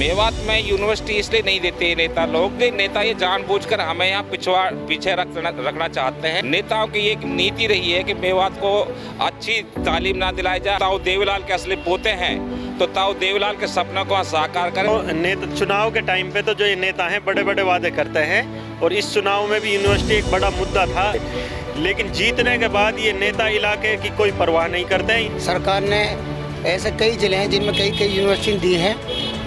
मेवात में यूनिवर्सिटी इसलिए नहीं देते ये नेता लोग, नेता ये जानबूझकर हमें यहाँ पीछे रखना चाहते हैं। नेताओं की एक नीति रही है कि मेवात को अच्छी तालीम ना दिलाई जाए। ताऊ देवीलाल के असली पोते हैं तो ताऊ देवीलाल के सपनों को साकार करें। तो नेता चुनाव के टाइम पे तो जो ये नेता हैं बड़े बड़े वादे करते हैं और इस चुनाव में भी यूनिवर्सिटी एक बड़ा मुद्दा था, लेकिन जीतने के बाद ये नेता इलाके की कोई परवाह नहीं करते हैं। सरकार ने ऐसे कई जिले हैं जिनमें कई यूनिवर्सिटी दी हैं,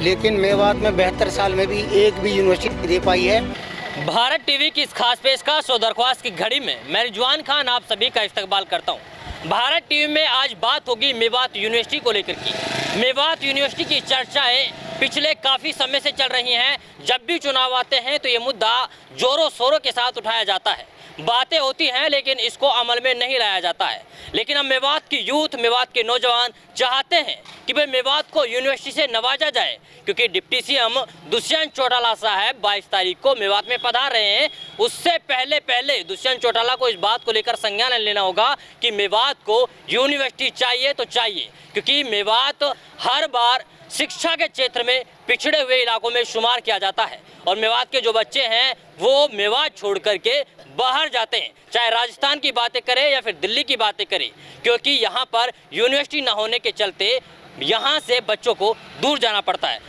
लेकिन मेवात में 72 साल में भी एक भी यूनिवर्सिटी दे पाई है। भारत टीवी की इस खास पेशकश और दरख्वास्त की घड़ी में मैं रिजवान खान आप सभी का इस्तकबाल करता हूं। भारत टीवी में आज बात होगी मेवात यूनिवर्सिटी को लेकर की। मेवात यूनिवर्सिटी की चर्चाएं पिछले काफ़ी समय से चल रही हैं। जब भी चुनाव आते हैं तो ये मुद्दा जोरों शोरों के साथ उठाया जाता है, बातें होती हैं लेकिन इसको अमल में नहीं लाया जाता है। लेकिन अब मेवात की यूथ, मेवात के नौजवान चाहते हैं कि भाई मेवात को यूनिवर्सिटी से नवाजा जाए, क्योंकि डिप्टी सीएम दुष्यंत चौटाला साहब 22 तारीख को मेवात में पधार रहे हैं। उससे पहले दुष्यंत चौटाला को इस बात को लेकर संज्ञान लेना होगा कि मेवात को यूनिवर्सिटी चाहिए तो चाहिए, क्योंकि मेवात हर बार शिक्षा के क्षेत्र में पिछड़े हुए इलाकों में शुमार किया जाता है और मेवात के जो बच्चे हैं वो मेवात छोड़ करके बाहर जाते हैं, चाहे राजस्थान की बातें करें या फिर दिल्ली की बातें करें, क्योंकि यहाँ पर यूनिवर्सिटी न होने के चलते यहाँ से बच्चों को दूर जाना पड़ता है।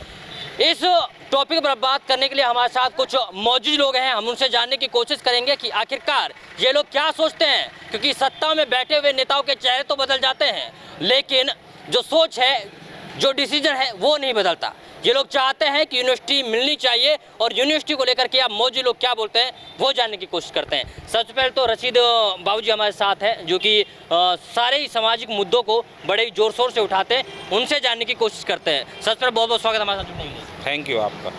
इस टॉपिक पर बात करने के लिए हमारे साथ कुछ मौजूद लोग हैं। हम उनसे जानने की कोशिश करेंगे कि आखिरकार ये लोग क्या सोचते हैं, क्योंकि सत्ता में बैठे हुए नेताओं के चेहरे तो बदल जाते हैं लेकिन जो सोच है, जो डिसीजन है वो नहीं बदलता। ये लोग चाहते हैं कि यूनिवर्सिटी मिलनी चाहिए और यूनिवर्सिटी को लेकर के आप मौजूद लोग क्या बोलते हैं वो जानने की कोशिश करते हैं। सबसे पहले तो रशीद बाबूजी हमारे साथ हैं, जो कि सारे ही सामाजिक मुद्दों को बड़े ही जोर शोर से उठाते हैं, उनसे जानने की कोशिश करते हैं। सबसे पहले बहुत बहुत स्वागत हमारे साथ जुड़ने के लिए। थैंक यू आपका।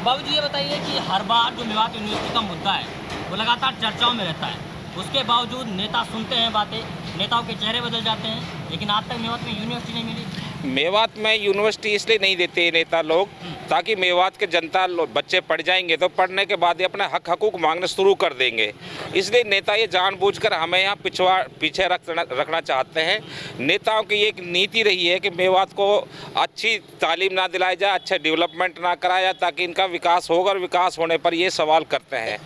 बाबूजी ये बताइए कि हर बार जो मेवात यूनिवर्सिटी का मुद्दा है वो लगातार चर्चाओं में रहता है, उसके बावजूद नेता सुनते हैं बातें, नेताओं के चेहरे बदल जाते हैं, लेकिन आज तक मेवात में यूनिवर्सिटी नहीं मिली। मेवात में यूनिवर्सिटी इसलिए नहीं देते ये नेता लोग ताकि मेवात के जनता बच्चे पढ़ जाएंगे तो पढ़ने के बाद ही अपने हकूक मांगने शुरू कर देंगे। इसलिए नेता ये जानबूझकर हमें यहाँ पीछे रखना चाहते हैं। नेताओं की एक नीति रही है कि मेवात को अच्छी तालीम ना दिलाई जाए, अच्छा डेवलपमेंट ना कराया जाए ताकि इनका विकास होगा, और विकास होने पर ये सवाल करते हैं।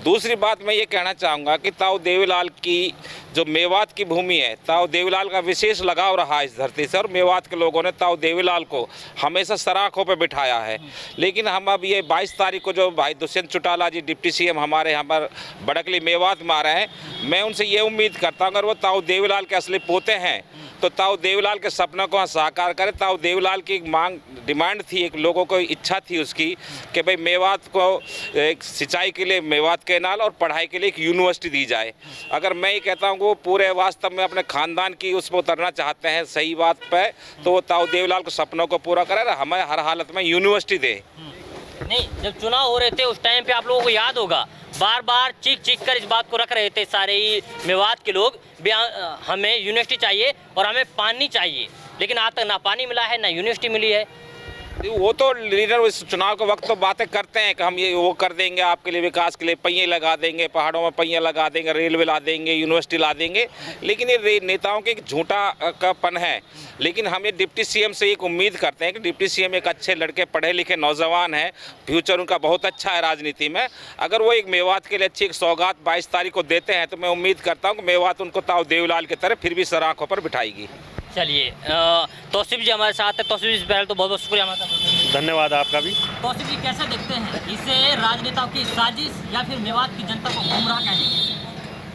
दूसरी बात मैं ये कहना चाहूँगा कि ताऊ देवीलाल की जो मेवात की भूमि है, ताऊ देवीलाल का विशेष लगाव रहा इस धरती से, और मेवात के लोगों ने ताऊ देवीलाल को हमेशा सराखों पे बिठाया है। लेकिन हम अब ये 22 तारीख को जो भाई दुष्यंत चौटाला जी डिप्टी सीएम हमारे यहाँ पर बड़कली मेवात में आ रहे हैं, मैं उनसे ये उम्मीद करता हूँ अगर वो ताऊ देवीलाल के असली पोते हैं तो ताऊ देवीलाल के सपनों को साकार करें। ताऊ देवीलाल की मांग, डिमांड थी, एक लोगों को इच्छा थी उसकी कि भाई मेवात को एक सिंचाई के लिए मेवात कैनाल और पढ़ाई के लिए एक यूनिवर्सिटी दी जाए। अगर मैं ये कहता हूँ वो पूरे वास्तव में अपने खानदान की उस पर उतरना चाहते हैं सही बात पे, तो वो ताऊ देवीलाल के सपनों को पूरा करें, हमें हर हालत में यूनिवर्सिटी दे। नहीं, जब चुनाव हो रहे थे उस टाइम पे आप लोगों को याद होगा बार बार चीख कर इस बात को रख रहे थे सारे ही मेवात के लोग, हमें यूनिवर्सिटी चाहिए और हमें पानी चाहिए, लेकिन आज तक ना पानी मिला है ना यूनिवर्सिटी मिली है। वो तो लीडर इस चुनाव के वक्त तो बातें करते हैं कि हम ये वो कर देंगे, आपके लिए विकास के लिए पहिए लगा देंगे, पहाड़ों में पहिए लगा देंगे, रेलवे ला देंगे, यूनिवर्सिटी ला देंगे, लेकिन ये नेताओं के एक झूठा कापन है। लेकिन हम ये डिप्टी सीएम से एक उम्मीद करते हैं कि डिप्टी सीएम एक अच्छे लड़के, पढ़े लिखे नौजवान हैं, फ्यूचर उनका बहुत अच्छा है राजनीति में। अगर वो एक मेवात के लिए अच्छी एक सौगात 22 तारीख को देते हैं तो मैं उम्मीद करता हूँ कि मेवात उनको ताऊ देवीलाल की तरह फिर भी सराखों पर बिठाएगी। चलिए, तौसीफ जी हमारे साथ है। तौसीफ जी पहले तो बहुत बहुत शुक्रिया हमारे साथ। धन्यवाद आपका भी। तौसीफ जी कैसे देखते हैं इसे, राजनेताओं की साजिश या फिर मेवात की जनता को गुमराह कहने?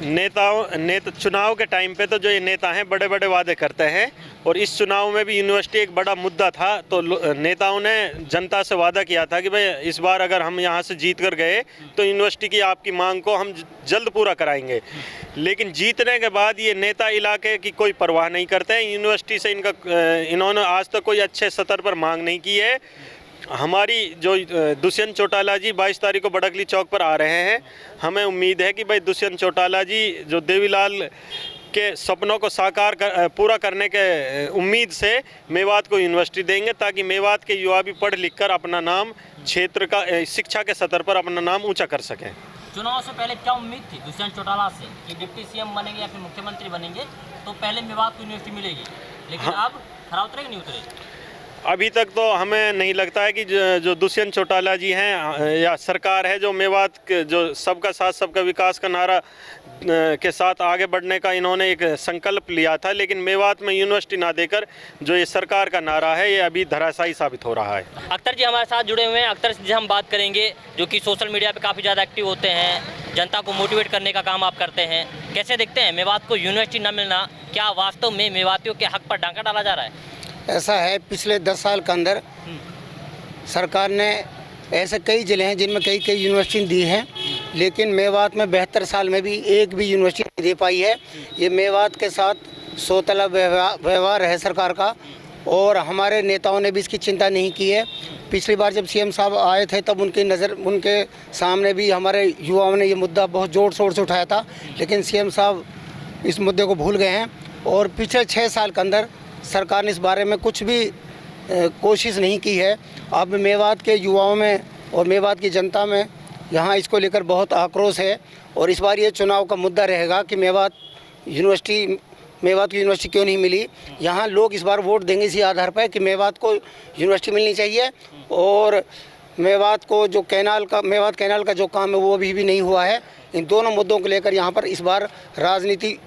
नेता चुनाव के टाइम पे तो जो ये नेता हैं बड़े बड़े वादे करते हैं और इस चुनाव में भी यूनिवर्सिटी एक बड़ा मुद्दा था, तो नेताओं ने जनता से वादा किया था कि भाई इस बार अगर हम यहाँ से जीत कर गए तो यूनिवर्सिटी की आपकी मांग को हम जल्द पूरा कराएंगे। लेकिन जीतने के बाद ये नेता इलाके की कोई परवाह नहीं करते हैं। यूनिवर्सिटी से इन्होंने आज तक कोई अच्छे स्तर पर मांग नहीं की है। हमारी जो दुष्यंत चौटाला जी 22 तारीख को बड़कली चौक पर आ रहे हैं, हमें उम्मीद है कि भाई दुष्यंत चौटाला जी जो देवीलाल के सपनों को पूरा करने के उम्मीद से मेवात को यूनिवर्सिटी देंगे, ताकि मेवात के युवा भी पढ़ लिख कर अपना नाम क्षेत्र का शिक्षा के स्तर पर अपना नाम ऊंचा कर सकें। चुनाव से पहले क्या उम्मीद थी दुष्यंत चौटाला से कि डिप्टी सीएम बनेंगे या फिर मुख्यमंत्री बनेंगे तो पहले मेवात को यूनिवर्सिटी मिलेगी, लेकिन अब खरा उतरेगी नहीं उतरेगी? अभी तक तो हमें नहीं लगता है कि जो दुष्यंत चौटाला जी हैं या सरकार है जो मेवात के जो सबका साथ सबका विकास का नारा के साथ आगे बढ़ने का इन्होंने एक संकल्प लिया था, लेकिन मेवात में यूनिवर्सिटी ना देकर जो ये सरकार का नारा है ये अभी धराशायी साबित हो रहा है। अख्तर जी हमारे साथ जुड़े हुए हैं। अख्तर जी हम बात करेंगे, जो कि सोशल मीडिया पे काफ़ी ज़्यादा एक्टिव होते हैं, जनता को मोटिवेट करने का काम आप करते हैं। कैसे देखते हैं मेवात को यूनिवर्सिटी न मिलना, क्या वास्तव में मेवातियों के हक पर डांका डाला जा रहा है? ऐसा है, पिछले 10 साल के अंदर सरकार ने ऐसे कई ज़िले हैं जिनमें कई कई यूनिवर्सिटी दी हैं, लेकिन मेवात में 72 साल में भी एक भी यूनिवर्सिटी नहीं दे पाई है। ये मेवात के साथ सौतला व्यवहार है सरकार का, और हमारे नेताओं ने भी इसकी चिंता नहीं की है। पिछली बार जब सीएम साहब आए थे तब उनके सामने भी हमारे युवाओं ने ये मुद्दा बहुत ज़ोर शोर से उठाया था, लेकिन सीएम साहब इस मुद्दे को भूल गए हैं। और पिछले 6 साल के अंदर सरकार ने इस बारे में कुछ भी कोशिश नहीं की है। अब मेवात के युवाओं में और मेवात की जनता में यहाँ इसको लेकर बहुत आक्रोश है, और इस बार ये चुनाव का मुद्दा रहेगा कि मेवात की यूनिवर्सिटी क्यों नहीं मिली। यहाँ लोग इस बार वोट देंगे इसी आधार पर कि मेवात को यूनिवर्सिटी मिलनी चाहिए, और मेवात को जो मेवात कैनाल का जो काम है वो अभी भी नहीं हुआ है। इन दोनों मुद्दों को लेकर यहाँ पर इस बार राजनीति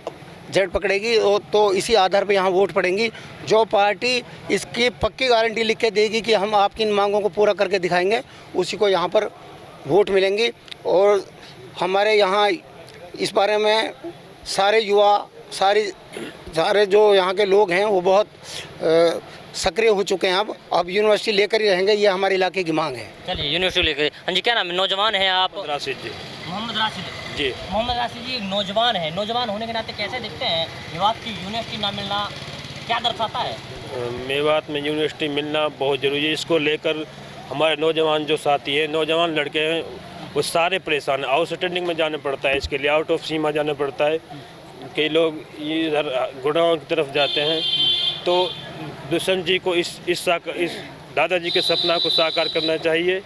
जड़ पकड़ेगी, और तो इसी आधार पर यहाँ वोट पड़ेंगी। जो पार्टी इसकी पक्की गारंटी लिख के देगी कि हम आपकी इन मांगों को पूरा करके दिखाएंगे, उसी को यहाँ पर वोट मिलेंगी। और हमारे यहाँ इस बारे में सारे युवा सारे जो यहाँ के लोग हैं वो बहुत सक्रिय हो चुके हैं। अब यूनिवर्सिटी लेकर ही रहेंगे, ये हमारे इलाके की मांग है। चलिए यूनिवर्सिटी लेकर। हाँ जी, क्या नाम है? नौजवान हैं आप? राशिद जी। मोहम्मद राशिद जी। मोहम्मद राशिद जी नौजवान है, नौजवान होने के नाते कैसे देखते हैं मेवात की यूनिवर्सिटी ना मिलना क्या दर्शाता है? मेवात में यूनिवर्सिटी मिलना बहुत ज़रूरी है। इसको लेकर हमारे नौजवान जो साथी हैं, नौजवान लड़के हैं, वो सारे परेशान हैं। आउट स्टैंडिंग में जाना पड़ता है, इसके लिए आउट ऑफ सीमा जाना पड़ता है। कई लोग इधर गुड़गांव की तरफ जाते हैं। तो दुष्यंत जी को इस दादाजी के सपना को साकार करना चाहिए।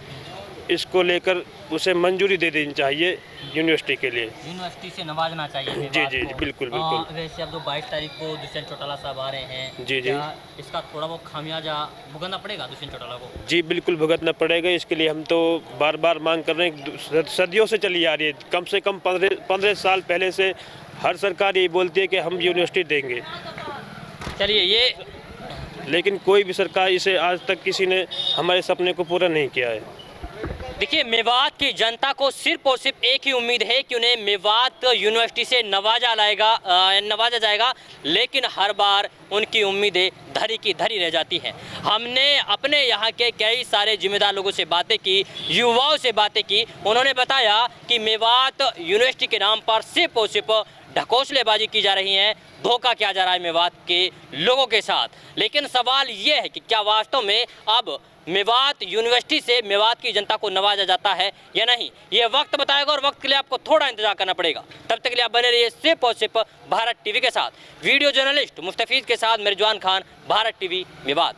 इसको लेकर उसे मंजूरी दे देनी चाहिए यूनिवर्सिटी के लिए। यूनिवर्सिटी से नवाजना चाहिए। जी बिल्कुल। वैसे अब जो 22 तारीख को दुष्यंत चौटाला साहब आ रहे हैं, जी इसका थोड़ा बहुत खामियाजा भुगतना पड़ेगा दुष्यंत चौटाला को? जी बिल्कुल भुगतना पड़ेगा। इसके लिए हम तो बार बार मांग कर रहे हैं, सदियों से चली आ रही है। कम से कम 15 साल पहले से हर सरकार ये बोलती है कि हम यूनिवर्सिटी देंगे। चलिए ये, लेकिन कोई भी सरकार इसे आज तक किसी ने हमारे सपने को पूरा नहीं किया है। देखिए मेवात की जनता को सिर्फ और सिर्फ एक ही उम्मीद है कि उन्हें मेवात यूनिवर्सिटी से नवाजा जाएगा, लेकिन हर बार उनकी उम्मीदें धरी की धरी रह जाती हैं। हमने अपने यहाँ के कई सारे जिम्मेदार लोगों से बातें की, युवाओं से बातें की। उन्होंने बताया कि मेवात यूनिवर्सिटी के नाम पर सिर्फ और सिर्फ ढकोसलेबाजी की जा रही है, धोखा किया जा रहा है मेवात के लोगों के साथ। लेकिन सवाल ये है कि क्या वास्तव में अब मेवात यूनिवर्सिटी से मेवात की जनता को नवाजा जाता है या नहीं, ये वक्त बताएगा, और वक्त के लिए आपको थोड़ा इंतजार करना पड़ेगा। तब तक के लिए आप बने रहिए सिर्फ और सिर्फ भारत टीवी के साथ। वीडियो जर्नलिस्ट मुस्तफीज के साथ मेजबान खान, भारत टीवी मेवात।